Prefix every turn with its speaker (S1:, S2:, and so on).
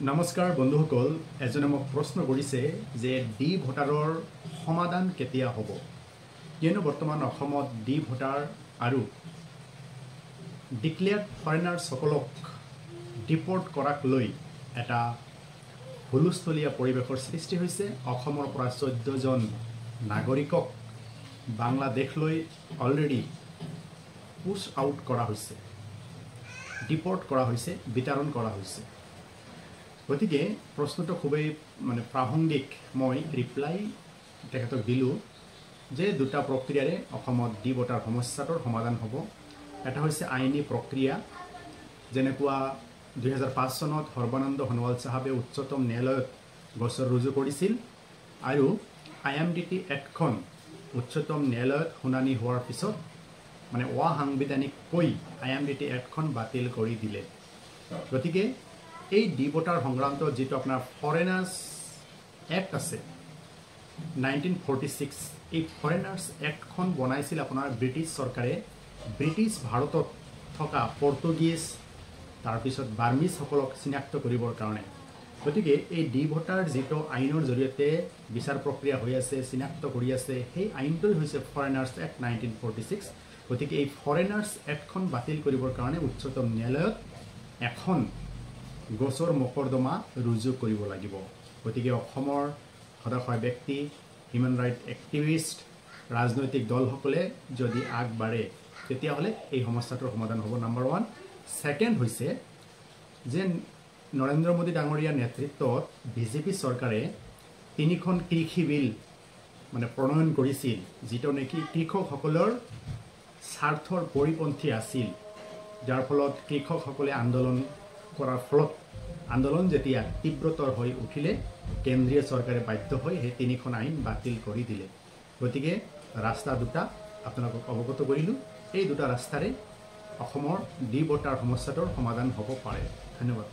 S1: নমস্কাৰ বন্ধুসকল, এজনে মোক প্ৰশ্ন কৰিছে যে ডি ভোটাৰৰ সমাধান কেতিয়া হ'ব। কিয়নো বৰ্তমান অসমত ডি ভোটাৰ আৰু ডিক্লেয়াৰ্ড ফৰেনাৰ্ছসকলক ডিপৰ্ট কৰাক লৈ এটা হুলস্থলীয়া পৰিৱেশৰ সৃষ্টি হৈছে। অসমৰ পৰা 14 জন নাগৰিকক বাংলাদেশলৈ অলৰেডি পুছ আউট কৰা হৈছে, ডিপৰ্ট কৰা হৈছে, বিতৰণ কৰা হৈছে। গতিকে প্ৰশ্নটো খুবেই প্ৰাসংগিক। মই ৰিপ্লাই তেখেতক দিলোঁ যে দুটা প্ৰক্ৰিয়াৰে অসমত ডি ভোটাৰ সমস্যাটোৰ সমাধান হ'ব। এটা হৈছে আইনী প্ৰক্ৰিয়া, যেনেকুৱা 2005 চনত সৰ্বানন্দ সোণোৱাল চাহাবে উচ্চতম ন্যায়ালয়ত গোচৰ ৰুজু কৰিছিল আৰু IMDT এক্টখন উচ্চতম ন্যায়ালয়ত শুনানি হোৱাৰ পিছত অসাংবিধানিককৈ IMDT এক্টখন বাতিল কৰি দিলে। গতিকে এই ডি ভোটাৰ সংক্ৰান্তত যিটো আপোনাৰ ফৰেনাৰ্ছ এক্ট আছে 1946, এই ফৰেনাৰ্ছ এক্টখন বনাইছিল আপোনাৰ ব্ৰিটিছ চৰকাৰে ব্ৰিটিছ ভাৰতত থকা পৰ্তুগীজ তাৰপিছত বাৰ্মিজসকলক চিনাক্ত কৰিবৰ কাৰণে। গতিকে এই ডি ভোটাৰ যিটো আইনৰ জৰিয়তে বিচাৰ প্ৰক্ৰিয়া হৈ আছে, চিনাক্ত কৰি আছে, সেই আইনটোই হৈছে ফৰেনাৰ্ছ এক্ট 1946। গতিকে এই ফৰেনাৰ্ছ এক্টখন বাতিল কৰিবৰ কাৰণে উচ্চতম ন্যায়ালয়ত এখন গোচৰ মকৰ্দমা ৰুজু কৰিব লাগিব। গতিকে অসমৰ সদাশয় ব্যক্তি, হিউমেন ৰাইট এক্টিভিষ্ট, ৰাজনৈতিক দলসকলে যদি আগবাঢ়ে তেতিয়াহ'লে এই সমস্যাটোৰ সমাধান হ'ব, নম্বৰ 1। ছেকেণ্ড হৈছে যে নৰেন্দ্ৰ মোদী ডাঙৰীয়াৰ নেতৃত্বত BJP চৰকাৰে 3খন কৃষি বিল প্ৰণয়ন কৰিছিল, যিটো নেকি কৃষকসকলৰ স্বাৰ্থৰ পৰিপন্থী আছিল, যাৰ ফলত কৃষকসকলে আন্দোলন কৰাৰ ফলত আন্দোলন যেতিয়া তীব্ৰতৰ হৈ উঠিলে কেন্দ্ৰীয় চৰকাৰে বাধ্য হৈ সেই 3খন আইন বাতিল কৰি দিলে। গতিকে ৰাস্তা দুটা আপোনালোকক অৱগত কৰিলোঁ। এই দুটা ৰাস্তাৰে অসমৰ ডি ভোটাৰ সমস্যাটোৰ সমাধান হ'ব পাৰে। ধন্যবাদ।